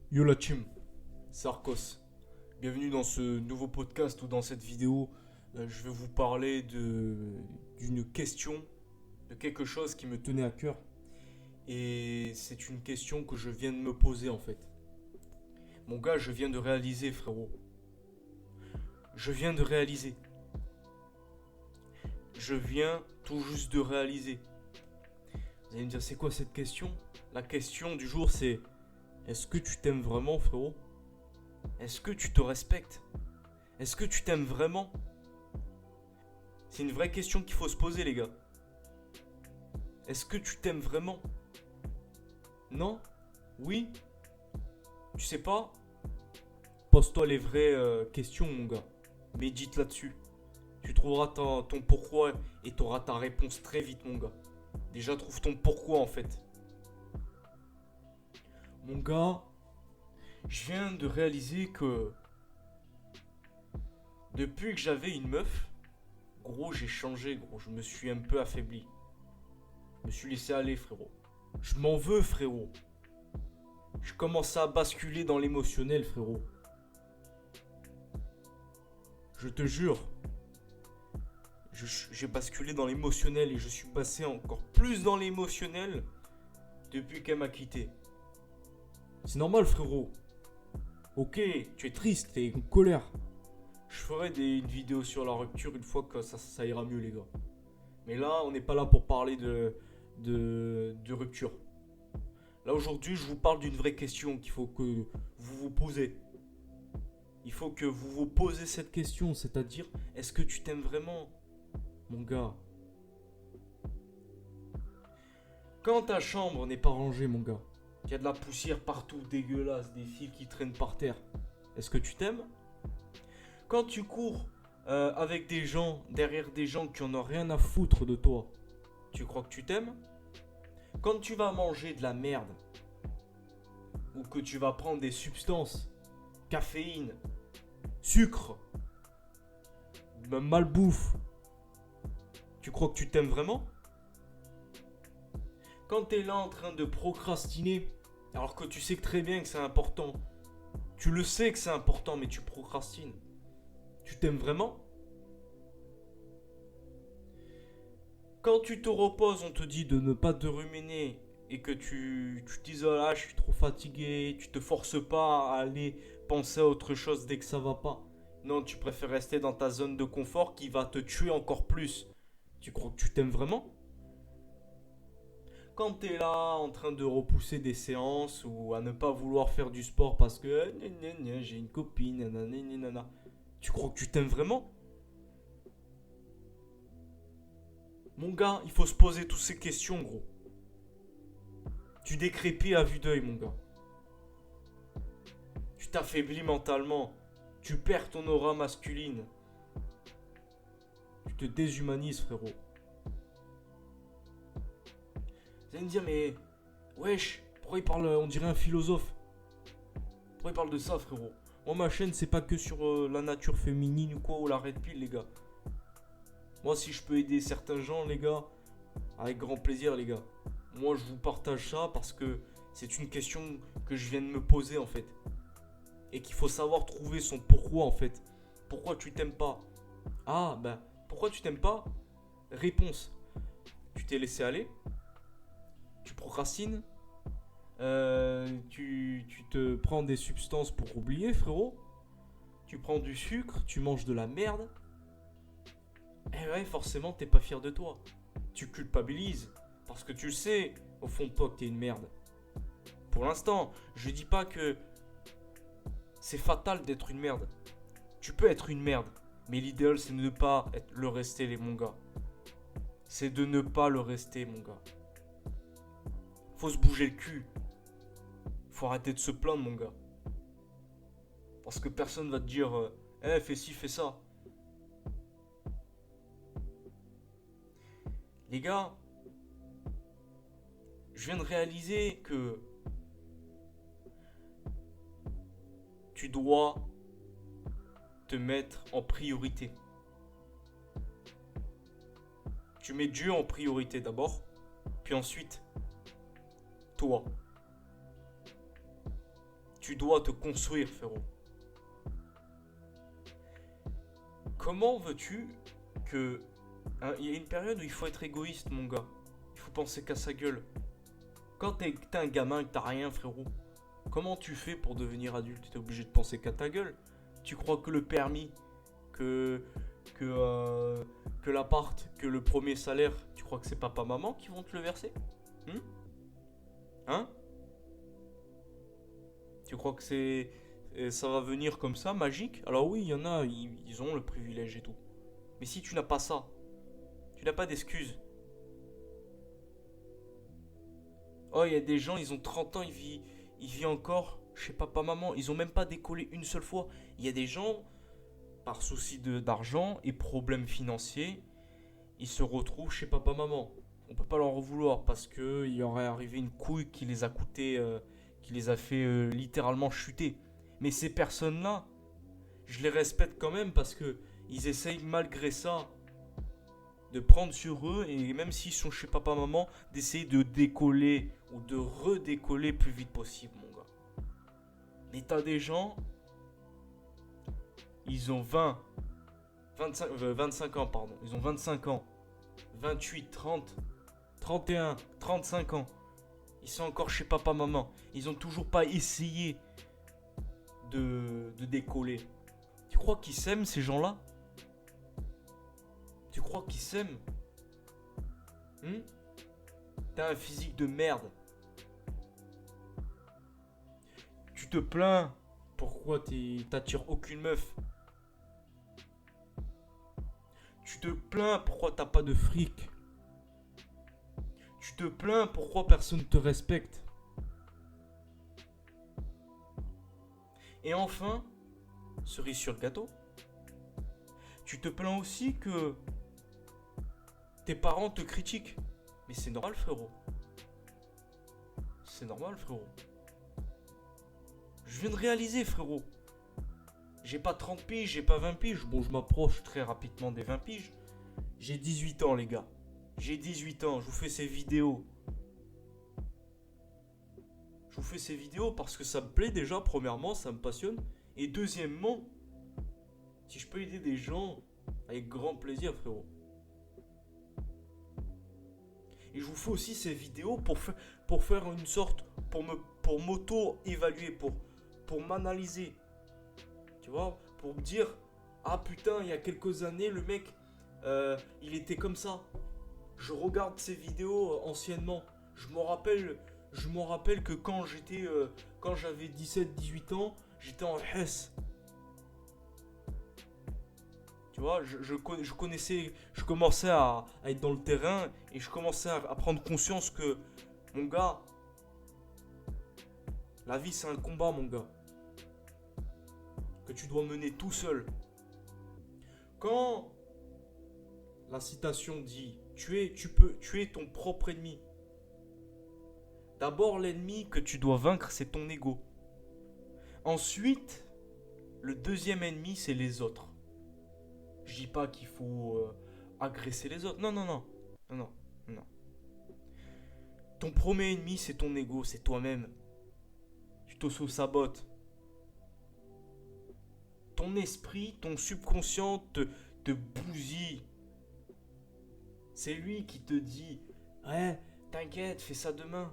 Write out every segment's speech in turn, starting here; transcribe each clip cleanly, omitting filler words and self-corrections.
Yo la team, c'est Arcos. Bienvenue dans ce nouveau podcast où dans cette vidéo, je vais vous parler d'une question, de quelque chose qui me tenait à cœur. Et c'est une question que je viens de me poser en fait. Mon gars, je viens de réaliser frérot. Je viens de réaliser. Je viens tout juste de réaliser. Vous allez me dire c'est quoi cette question? La question du jour c'est: est-ce que tu t'aimes vraiment frérot? Est-ce que tu te respectes? Est-ce que tu t'aimes vraiment? C'est une vraie question qu'il faut se poser, les gars. Est-ce que tu t'aimes vraiment? Non? Oui? Tu sais pas? Pose-toi les vraies questions, mon gars. Médite là-dessus. Tu trouveras ton pourquoi et tu auras ta réponse très vite, mon gars. Déjà, trouve ton pourquoi, en fait. Mon gars, je viens de réaliser que depuis que j'avais une meuf, gros, j'ai changé, gros. Je me suis un peu affaibli. Je me suis laissé aller, frérot. Je m'en veux, frérot. Je commence à basculer dans l'émotionnel, frérot. Je te jure. J'ai basculé dans l'émotionnel et je suis passé encore plus dans l'émotionnel depuis qu'elle m'a quitté. C'est normal, frérot. Ok, tu es triste, t'es en colère. Je ferai une vidéo sur la rupture une fois que ça ira mieux, les gars. Mais là, on n'est pas là pour parler de rupture. Là, aujourd'hui, je vous parle d'une vraie question qu'il faut que vous vous posez. Il faut que vous vous posez cette question, c'est-à-dire, est-ce que tu t'aimes vraiment, mon gars? Quand ta chambre n'est pas rangée, mon gars, qu'il y a de la poussière partout, dégueulasse, des fils qui traînent par terre, est-ce que tu t'aimes? Quand tu cours avec des gens, derrière des gens qui en ont rien à foutre de toi, tu crois que tu t'aimes? Quand tu vas manger de la merde, ou que tu vas prendre des substances, caféine, sucre, malbouffe, tu crois que tu t'aimes vraiment? Quand t'es là en train de procrastiner, alors que tu sais que très bien que c'est important, tu le sais que c'est important, mais tu procrastines, tu t'aimes vraiment? Quand tu te reposes, on te dit de ne pas te ruminer et que tu t'isoles, ah, je suis trop fatigué, tu te forces pas à aller penser à autre chose dès que ça va pas. Non, tu préfères rester dans ta zone de confort qui va te tuer encore plus. Tu crois que tu t'aimes vraiment? Quand t'es là en train de repousser des séances ou à ne pas vouloir faire du sport parce que j'ai une copine, nanana, tu crois que tu t'aimes vraiment? Mon gars, il faut se poser toutes ces questions, gros. Tu décrépis à vue d'œil, mon gars. Tu t'affaiblis mentalement. Tu perds ton aura masculine. Tu te déshumanises, frérot. Vous allez me dire, mais wesh, pourquoi il parle, on dirait un philosophe? Pourquoi il parle de ça, frérot? Moi, ma chaîne, c'est pas que sur la nature féminine ou quoi, ou la red pill, les gars. Moi, si je peux aider certains gens, les gars, avec grand plaisir, les gars. Moi, je vous partage ça parce que c'est une question que je viens de me poser, en fait. Et qu'il faut savoir trouver son pourquoi, en fait. Pourquoi tu t'aimes pas? Ah, ben, pourquoi tu t'aimes pas? Réponse. Tu t'es laissé aller. Tu procrastines. Tu te prends des substances pour oublier, frérot. Tu prends du sucre. Tu manges de la merde. Eh ouais, forcément, t'es pas fier de toi. Tu culpabilises. Parce que tu le sais, au fond de toi, que t'es une merde. Pour l'instant, je dis pas que c'est fatal d'être une merde. Tu peux être une merde. Mais l'idéal, c'est de ne pas le rester, mon gars. C'est de ne pas le rester, mon gars. Faut se bouger le cul. Faut arrêter de se plaindre, mon gars. Parce que personne va te dire fais ci, fais ça. Les gars, je viens de réaliser que tu dois te mettre en priorité. Tu mets Dieu en priorité d'abord, puis ensuite, toi. Tu dois te construire, frérot. Comment veux-tu que... Il y a une période où il faut être égoïste, mon gars. Il faut penser qu'à sa gueule. Quand t'es un gamin et que t'as rien, frérot, comment tu fais pour devenir adulte? T'es obligé de penser qu'à ta gueule. Tu crois que le permis, que, que l'appart, que le premier salaire, tu crois que c'est papa-maman qui vont te le verser? Hein? Tu crois que ça va venir comme ça, magique? Alors oui, il y en a, ils ont le privilège et tout. Mais si tu n'as pas ça, tu n'as pas d'excuses. Oh, il y a des gens, ils ont 30 ans, ils vivent encore chez papa-maman. Ils ont même pas décollé une seule fois. Il y a des gens, par souci d'argent et problèmes financiers, ils se retrouvent chez papa-maman. On peut pas leur en vouloir parce que il y aurait arrivé une couille qui les a coûté, qui les a fait littéralement chuter. Mais ces personnes-là, je les respecte quand même parce que ils essayent malgré ça de prendre sur eux et même s'ils sont chez papa-maman, d'essayer de décoller ou de redécoller plus vite possible, mon gars. Mais t'as des gens, ils ont 25 ans, pardon. Ils ont 25 ans, 28, 30, 31, 35 ans. Ils sont encore chez papa-maman. Ils ont toujours pas essayé de décoller. Tu crois qu'ils s'aiment, ces gens-là? Tu crois qu'ils s'aiment? T'as un physique de merde. Tu te plains. Pourquoi t'attires aucune meuf? Tu te plains pourquoi t'as pas de fric. Tu te plains pourquoi personne te respecte. Et enfin, cerise sur le gâteau, tu te plains aussi que tes parents te critiquent. Mais c'est normal, frérot. C'est normal, frérot. Je viens de réaliser, frérot. J'ai pas 30 piges, j'ai pas 20 piges. Bon, je m'approche très rapidement des 20 piges. J'ai 18 ans, les gars. J'ai 18 ans, je vous fais ces vidéos. Je vous fais ces vidéos parce que ça me plaît déjà, premièrement, ça me passionne. Et deuxièmement, si je peux aider des gens, avec grand plaisir, frérot. Et je vous fais aussi ces vidéos pour faire une sorte, pour m'auto-évaluer, pour m'analyser. Tu vois, pour me dire, ah putain, il y a quelques années, le mec, il était comme ça. Je regarde ces vidéos anciennement. Je m'en rappelle que quand j'avais 17-18 ans, j'étais en Hesse. Tu vois, je connaissais, je commençais à être dans le terrain et je commençais à prendre conscience que, mon gars, la vie c'est un combat, mon gars. Que tu dois mener tout seul. Quand la citation dit, tu es ton propre ennemi. D'abord, l'ennemi que tu dois vaincre, c'est ton ego. Ensuite, le deuxième ennemi, c'est les autres. Je dis pas qu'il faut agresser les autres. Non. Ton premier ennemi, c'est ton ego, c'est toi-même. Tu t'auto-sabotes. Ton esprit, ton subconscient te bousille. C'est lui qui te dit, ouais, t'inquiète, fais ça demain.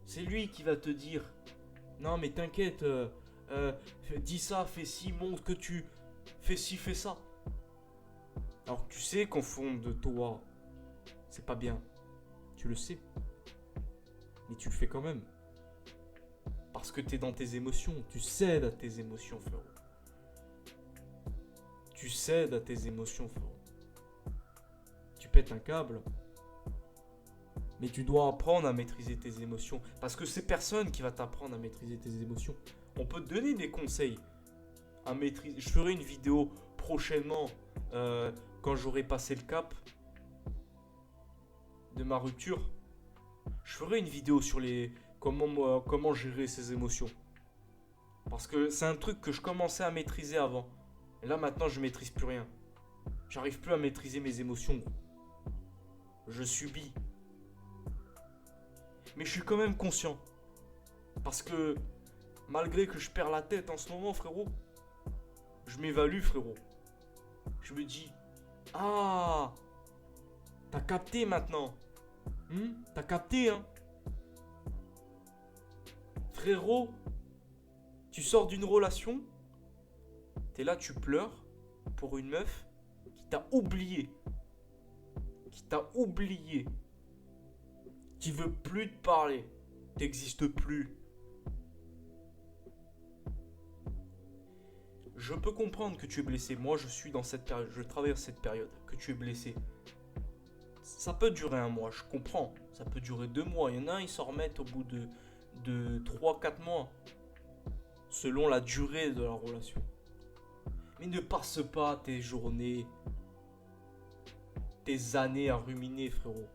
C'est lui qui va te dire, non mais t'inquiète, dis ça, fais ci, montre que tu fais ci, fais ça. Alors tu sais qu'au fond de toi, c'est pas bien. Tu le sais. Mais tu le fais quand même. Parce que t'es dans tes émotions. Tu cèdes à tes émotions, frérot. Tu cèdes à tes émotions, frérot. Tu pètes un câble. Mais tu dois apprendre à maîtriser tes émotions. Parce que c'est personne qui va t'apprendre à maîtriser tes émotions. On peut te donner des conseils à maîtriser. Je ferai une vidéo prochainement quand j'aurai passé le cap de ma rupture. Je ferai une vidéo sur comment gérer ses émotions. Parce que c'est un truc que je commençais à maîtriser avant. Et là maintenant je maîtrise plus rien. J'arrive plus à maîtriser mes émotions. Je subis. Mais je suis quand même conscient. Parce que Malgré que je perds la tête en ce moment, frérot. Je m'évalue, frérot. Je me dis, ah, t'as capté maintenant. T'as capté, hein. Frérot, tu sors d'une relation, t'es là, tu pleures pour une meuf qui t'a oublié. Qui veut plus te parler. T'existes plus. Je peux comprendre que tu es blessé. Moi, je suis dans cette période. Je traverse cette période. Que tu es blessé. Ça peut durer un mois, je comprends. Ça peut durer 2 mois. Il y en a, ils s'en remettent au bout de 3-4 mois. Selon la durée de la relation. Mais ne passe pas tes journées, tes années à ruminer, frérot.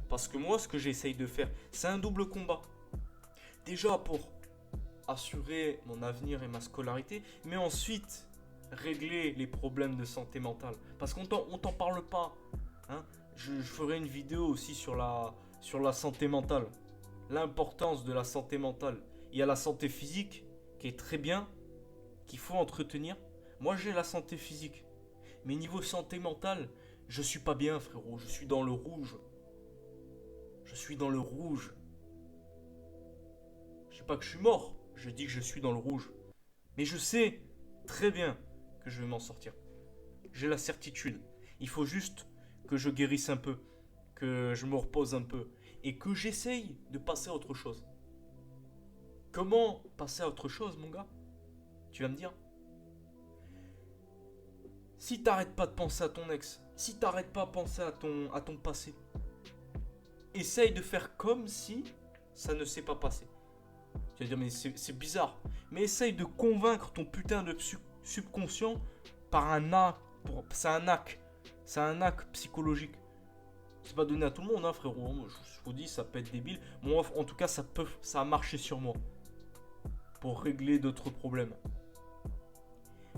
Parce que moi, ce que j'essaye de faire, c'est un double combat. Déjà pour assurer mon avenir et ma scolarité, mais ensuite régler les problèmes de santé mentale. Parce qu'on t'en parle pas. Hein. Je ferai une vidéo aussi sur la santé mentale. L'importance de la santé mentale. Il y a la santé physique qui est très bien, qu'il faut entretenir. Moi, j'ai la santé physique. Mais niveau santé mentale, je suis pas bien, frérot. Je suis dans le rouge. Je suis dans le rouge. Je sais pas que je suis mort. Je dis que je suis dans le rouge. Mais je sais très bien que je vais m'en sortir. J'ai la certitude. Il faut juste que je guérisse un peu. Que je me repose un peu. Et que j'essaye de passer à autre chose. Comment passer à autre chose, mon gars? Tu vas me dire? Si t'arrêtes pas de penser à ton ex, si t'arrêtes pas de penser à ton passé, essaye de faire comme si ça ne s'est pas passé. Tu vas dire, mais c'est bizarre. Mais essaye de convaincre ton putain de subconscient par un acte. C'est un acte. C'est un acte psychologique. C'est pas donné à tout le monde, hein, frérot. Je vous dis, ça peut être débile. Moi, en tout cas, ça a marché sur moi. Pour régler d'autres problèmes.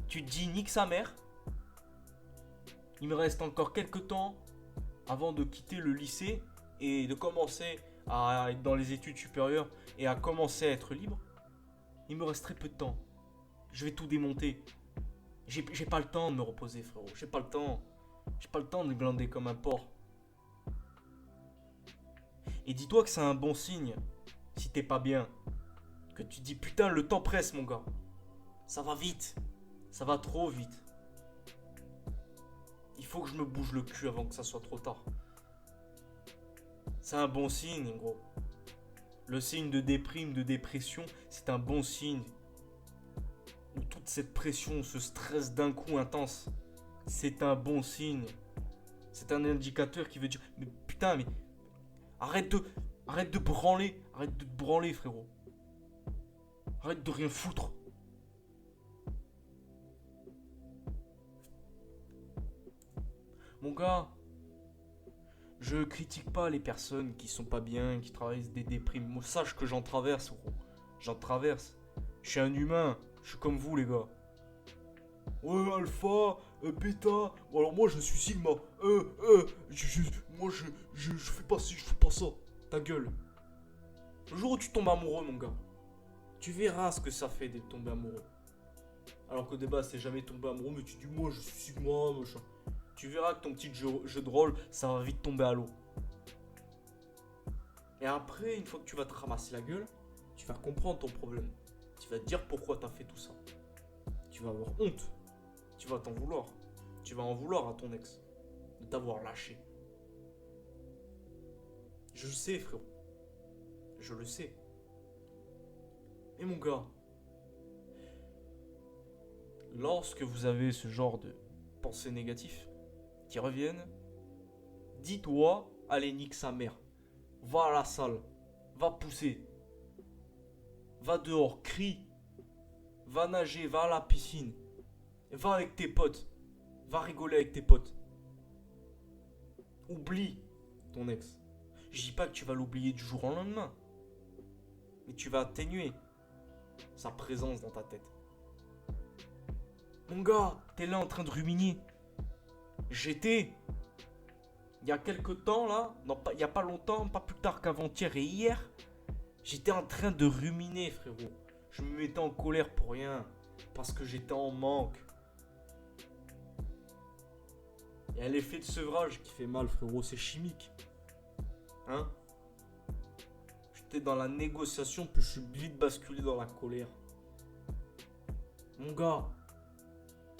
Tu te dis, nique sa mère. Il me reste encore quelques temps avant de quitter le lycée et de commencer à être dans les études supérieures et à commencer à être libre. Il me reste très peu de temps. Je vais tout démonter. J'ai pas le temps de me reposer, frérot. J'ai pas le temps. J'ai pas le temps de me glander comme un porc. Et dis-toi que c'est un bon signe si t'es pas bien. Que tu dis putain, le temps presse, mon gars. Ça va vite. Ça va trop vite. Il faut que je me bouge le cul avant que ça soit trop tard. C'est un bon signe, gros. Le signe de déprime, de dépression, c'est un bon signe. Où toute cette pression, ce stress d'un coup intense, c'est un bon signe. C'est un indicateur qui veut dire, mais putain, mais arrête de branler, arrête de te branler, frérot. Arrête de rien foutre. Mon gars, je critique pas les personnes qui sont pas bien, qui traversent des déprimes. Moi, sache que j'en traverse, gros. J'en traverse. Je suis un humain. Je suis comme vous, les gars. Ouais, alpha, bêta. Bon, alors moi, je suis sigma. Moi, je fais pas ci, je fais pas ça. Ta gueule. Le jour où tu tombes amoureux, mon gars, tu verras ce que ça fait d'être tombé amoureux. Alors qu'au débat, c'est jamais tombé amoureux, mais tu dis, moi, je suis sigma, machin. Tu verras que ton petit jeu de rôle, ça va vite tomber à l'eau. Et après, une fois que tu vas te ramasser la gueule, tu vas comprendre ton problème. Tu vas te dire pourquoi tu as fait tout ça. Tu vas avoir honte. Tu vas t'en vouloir. Tu vas en vouloir à ton ex de t'avoir lâché. Je le sais, frérot. Je le sais. Mais mon gars, lorsque vous avez ce genre de pensées négatives qui reviennent, dis-toi, allez nique sa mère. Va à la salle, va pousser, va dehors, crie, va nager, va à la piscine, va avec tes potes, va rigoler avec tes potes. Oublie ton ex. Je dis pas que tu vas l'oublier du jour au lendemain, mais tu vas atténuer sa présence dans ta tête. Mon gars, t'es là en train de ruminer. J'étais, il y a quelques temps là, non, il y a pas longtemps, pas plus tard qu'avant-hier et hier, j'étais en train de ruminer, frérot. Je me mettais en colère pour rien. Parce que j'étais en manque. Il y a l'effet de sevrage qui fait mal, frérot. C'est chimique. Hein? J'étais dans la négociation, puis je suis vite basculé dans la colère. Mon gars,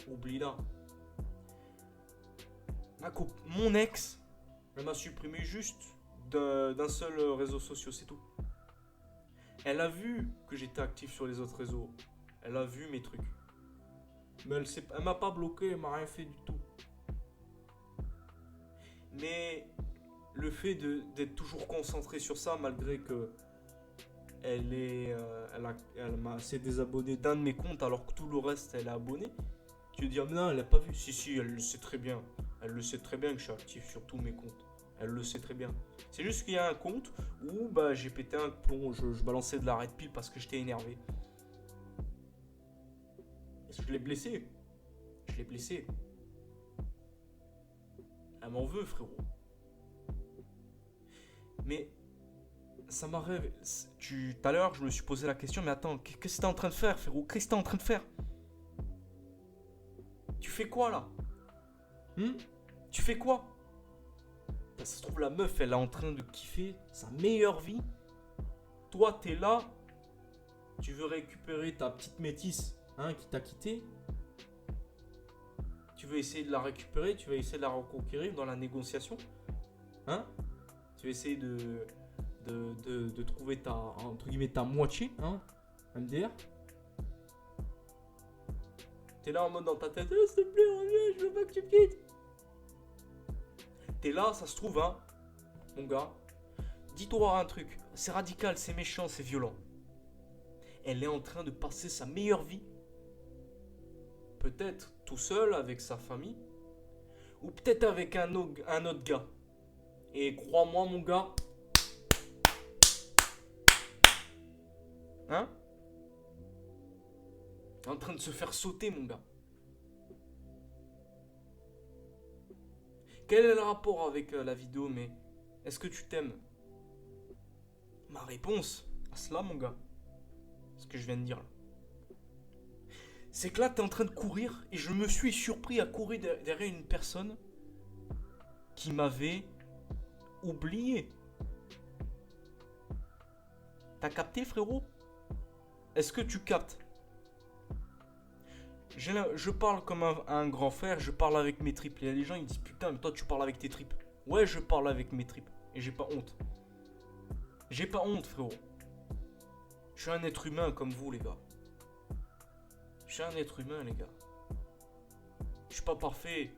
oublie-la. Mon ex, elle m'a supprimé juste d'un seul réseau social, c'est tout. Elle a vu que j'étais actif sur les autres réseaux. Elle a vu mes trucs. Mais elle m'a pas bloqué, elle m'a rien fait du tout. Mais le fait d'être toujours concentré sur ça, malgré que elle m'a assez désabonné d'un de mes comptes, alors que tout le reste, elle est abonnée. Tu veux dire, non, elle a pas vu. Si, elle le sait très bien. Elle le sait très bien que je suis actif sur tous mes comptes. Elle le sait très bien. C'est juste qu'il y a un compte où j'ai pété un plomb, je balançais de l'arrêt de pile parce que j'étais énervé. Est-ce que je l'ai blessé? Je l'ai blessé. Elle m'en veut, frérot. Mais ça m'arrive. Tout à l'heure, je me suis posé la question, mais attends, qu'est-ce que t'es en train de faire, frérot? Qu'est-ce que t'es en train de faire? Tu fais quoi là? Tu fais quoi? Ça se trouve, la meuf, elle est en train de kiffer sa meilleure vie. Toi, t'es là. Tu veux récupérer ta petite métisse qui t'a quitté. Tu veux essayer de la récupérer. Tu veux essayer de la reconquérir dans la négociation. Tu veux essayer de trouver entre guillemets, ta moitié. MDR. T'es là en mode dans ta tête. S'il te plaît, reviens, je veux pas que tu me quittes. T'es là, ça se trouve, mon gars. Dis-toi un truc. C'est radical, c'est méchant, c'est violent. Elle est en train de passer sa meilleure vie. Peut-être tout seul avec sa famille. Ou peut-être avec un autre gars. Et crois-moi, mon gars. En train de se faire sauter, mon gars. Quel est le rapport avec la vidéo, mais est-ce que tu t'aimes? Ma réponse à cela, mon gars, ce que je viens de dire là, c'est que là, tu es en train de courir et je me suis surpris à courir derrière une personne qui m'avait oublié. T'as capté, frérot? Est-ce que tu captes? Je parle comme un grand frère, je parle avec mes tripes. Il y a des gens, ils disent putain, mais toi tu parles avec tes tripes. Ouais, je parle avec mes tripes. Et j'ai pas honte. J'ai pas honte, frérot. Je suis un être humain comme vous, les gars. Je suis un être humain, les gars. Je suis pas parfait.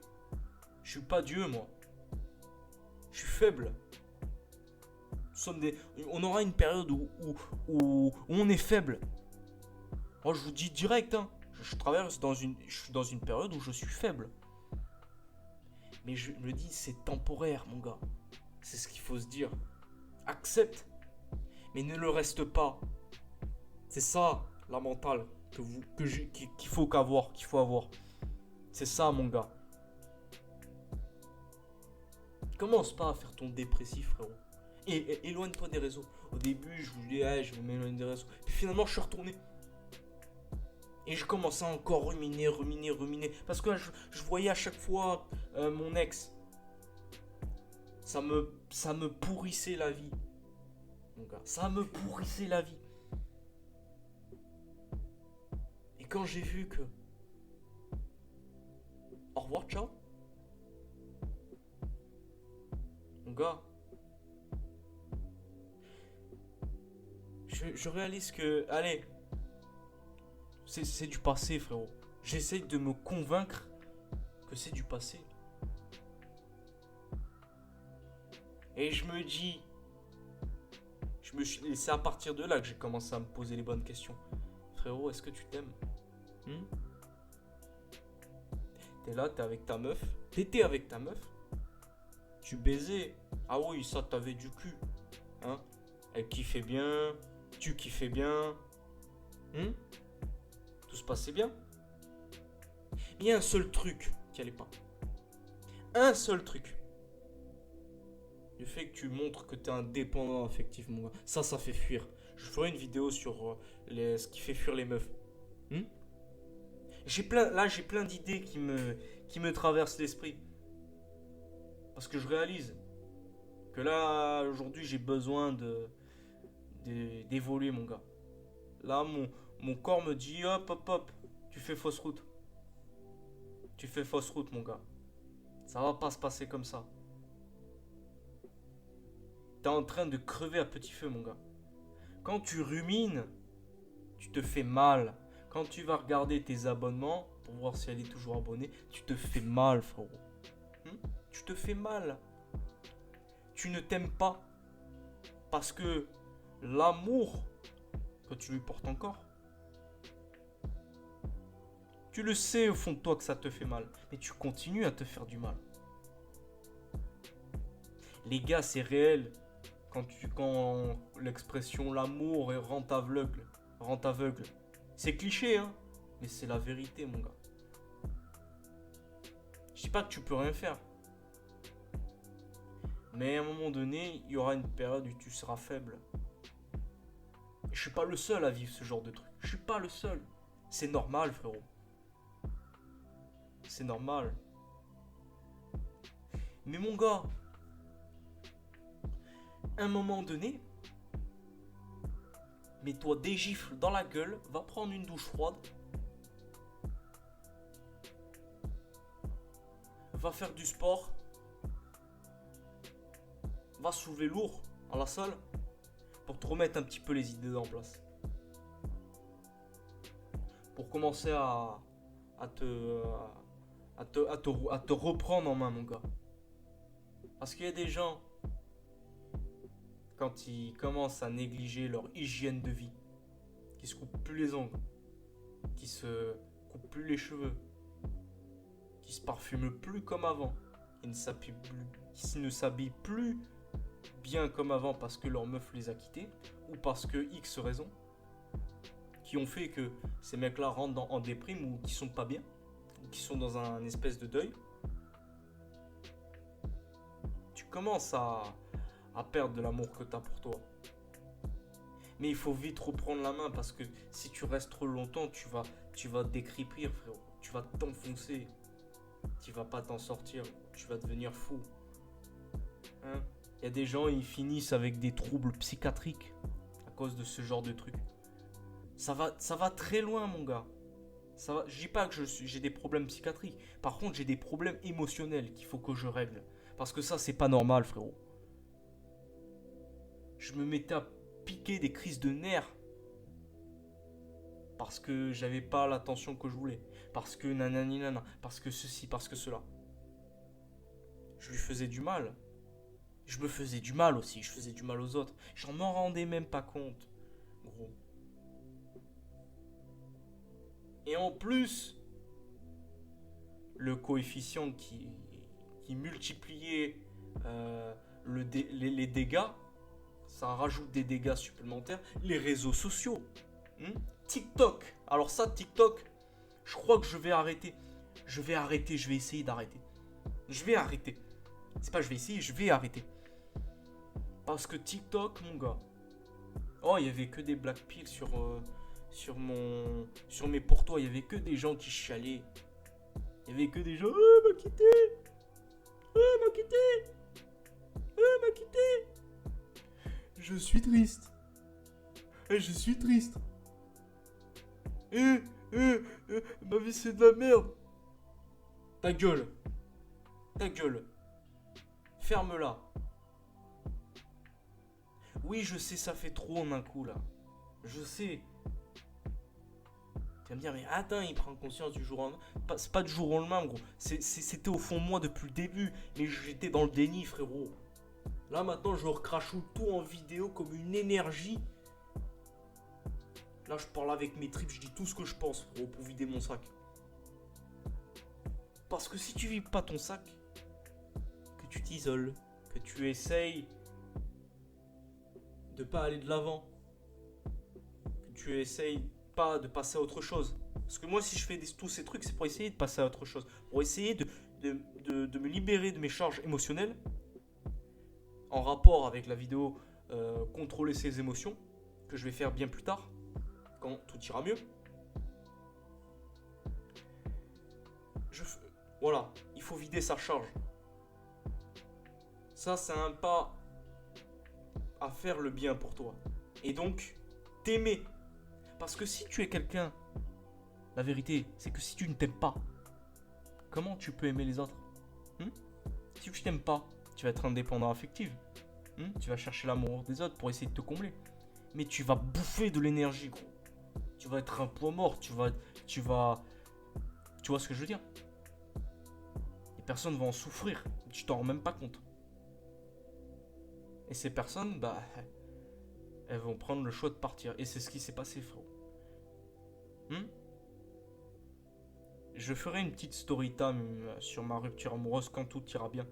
Je suis pas Dieu, moi. Je suis faible. On aura une période où on est faible. Moi, je vous dis direct, je suis dans une période où je suis faible. Mais je me dis, c'est temporaire, mon gars. C'est ce qu'il faut se dire. Accepte. Mais ne le reste pas. C'est ça, la mentale qu'il faut avoir. C'est ça, mon gars. Commence pas à faire ton dépressif, frérot. Et éloigne-toi des réseaux. Au début, je vous dis, je vais m'éloigner des réseaux. Puis finalement, je suis retourné. Et je commençais à encore ruminer. Parce que je voyais à chaque fois mon ex. Ça me pourrissait la vie. Mon gars, ça me pourrissait la vie. Et quand j'ai vu que... Au revoir, ciao. Mon gars. Je réalise que... Allez... C'est du passé, frérot. J'essaye de me convaincre que c'est du passé. Et je me dis... C'est à partir de là que j'ai commencé à me poser les bonnes questions. Frérot, est-ce que tu t'aimes? T'es là, t'es avec ta meuf. T'étais avec ta meuf. Tu baisais. Ah oui, ça, t'avais du cul. Elle kiffait bien. Tu kiffais bien. Tout se passait bien. Il y a un seul truc qui allait pas. Un seul truc. Le fait que tu montres que t'es indépendant affectivement. Ça fait fuir. Je ferai une vidéo sur ce qui fait fuir les meufs. Hmm. J'ai plein d'idées qui me traversent l'esprit. Parce que je réalise que là, aujourd'hui, j'ai besoin d'évoluer, mon gars. Là, mon corps me dit, hop, hop, hop, tu fais fausse route. Tu fais fausse route, mon gars. Ça va pas se passer comme ça. T'es en train de crever à petit feu, mon gars. Quand tu rumines, tu te fais mal. Quand tu vas regarder tes abonnements pour voir si elle est toujours abonnée, tu te fais mal, frérot. Tu te fais mal. Tu ne t'aimes pas. Parce que l'amour que tu lui portes encore, tu le sais au fond de toi que ça te fait mal. Mais tu continues à te faire du mal. Les gars, c'est réel. Quand l'expression l'amour rend aveugle. Rend aveugle. C'est cliché, hein. Mais c'est la vérité, mon gars. Je dis pas que tu peux rien faire. Mais à un moment donné, il y aura une période où tu seras faible. Et je suis pas le seul à vivre ce genre de truc. Je suis pas le seul. C'est normal, frérot. C'est normal. Mais mon gars, à un moment donné, mets-toi des gifles dans la gueule, va prendre une douche froide, va faire du sport, va soulever lourd à la salle pour te remettre un petit peu les idées en place. Pour commencer à te reprendre en main, mon gars. Parce qu'il y a des gens, quand ils commencent à négliger leur hygiène de vie, qui se coupent plus les ongles, qui se coupent plus les cheveux, qui se parfument plus comme avant, qui ne s'habillent plus bien comme avant parce que leur meuf les a quittés, ou parce que X raisons, qui ont fait que ces mecs-là rentrent en déprime ou qui sont pas bien, ou qui sont dans un espèce de deuil. Tu commences à perdre de l'amour que tu as pour toi. Mais il faut vite reprendre la main parce que si tu restes trop longtemps, tu vas décrépir, frérot. Tu vas t'enfoncer. Tu vas pas t'en sortir. Tu vas devenir fou. Hein? Il y a des gens, ils finissent avec des troubles psychiatriques à cause de ce genre de trucs. Ça va très loin, mon gars. Je dis pas que j'ai des problèmes psychiatriques. Par contre, j'ai des problèmes émotionnels qu'il faut que je règle. Parce que ça, c'est pas normal, frérot. Je me mettais à piquer des crises de nerfs. Parce que j'avais pas l'attention que je voulais. Parce que nanani nana. Parce que ceci, parce que cela. Je lui faisais du mal. Je me faisais du mal aussi. Je faisais du mal aux autres. J'en m'en rendais même pas compte. Gros. Et en plus, le coefficient qui multipliait les dégâts, ça rajoute des dégâts supplémentaires. Les réseaux sociaux. TikTok. Alors ça, TikTok, je crois que je vais arrêter. Je vais essayer d'arrêter. Je vais arrêter. C'est pas je vais essayer, je vais arrêter. Parce que TikTok, mon gars. Oh, il y avait que des black pills sur mes pour toi. Il y avait que des gens qui chialaient. Il y avait que des gens. Oh, m'a quitté. Oh, m'a quitté. Oh, m'a quitté. Je suis triste. Je suis triste. Ma vie c'est de la merde. Ta gueule. Ta gueule. Ferme-la. Oui, je sais, ça fait trop en un coup là. Je sais. Tu vas me dire, mais attends, il prend conscience du jour au lendemain. C'est pas du jour au lendemain, gros. C'était au fond de moi depuis le début. Mais j'étais dans le déni, frérot. Là, maintenant, je recrache tout en vidéo comme une énergie. Là, je parle avec mes tripes, je dis tout ce que je pense, frérot, pour vider mon sac. Parce que si tu vides pas ton sac, que tu t'isoles, que tu essayes de pas aller de l'avant, que tu essayes pas de passer à autre chose. Parce que moi, si je fais tous ces trucs, c'est pour essayer de passer à autre chose. Pour essayer de me libérer de mes charges émotionnelles en rapport avec la vidéo contrôler ses émotions. que je vais faire bien plus tard, quand tout ira mieux. Voilà, il faut vider sa charge. Ça, c'est un pas à faire le bien pour toi. Et donc, t'aimer. Parce que si tu es quelqu'un, la vérité, c'est que si tu ne t'aimes pas, comment tu peux aimer les autres? Si tu t'aimes pas, tu vas être indépendant affectif. Tu vas chercher l'amour des autres pour essayer de te combler. Mais tu vas bouffer de l'énergie, gros. Tu vas être un poids mort. Tu vois ce que je veux dire? Les personnes vont en souffrir. Tu t'en rends même pas compte. Et ces personnes, bah, elles vont prendre le choix de partir. Et c'est ce qui s'est passé, frérot. Je ferai une petite story time sur ma rupture amoureuse quand tout ira bien.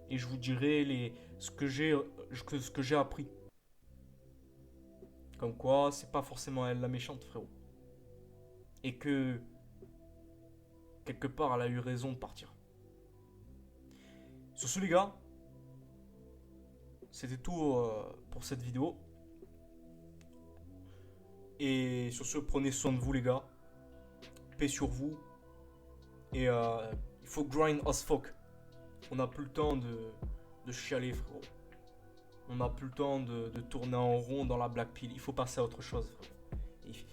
Et je vous dirai ce que j'ai appris. Comme quoi, c'est pas forcément elle la méchante, frérot. Et que, quelque part, elle a eu raison de partir. Sur ce, les gars, c'était tout pour cette vidéo. Et sur ce, prenez soin de vous, les gars. Paix sur vous. Et il faut grind as fuck. On n'a plus le temps de chialer, frérot. On n'a plus le temps de tourner en rond dans la black pill. Il faut passer à autre chose, frérot.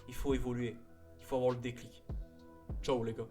Il faut évoluer. Il faut avoir le déclic. Ciao, les gars.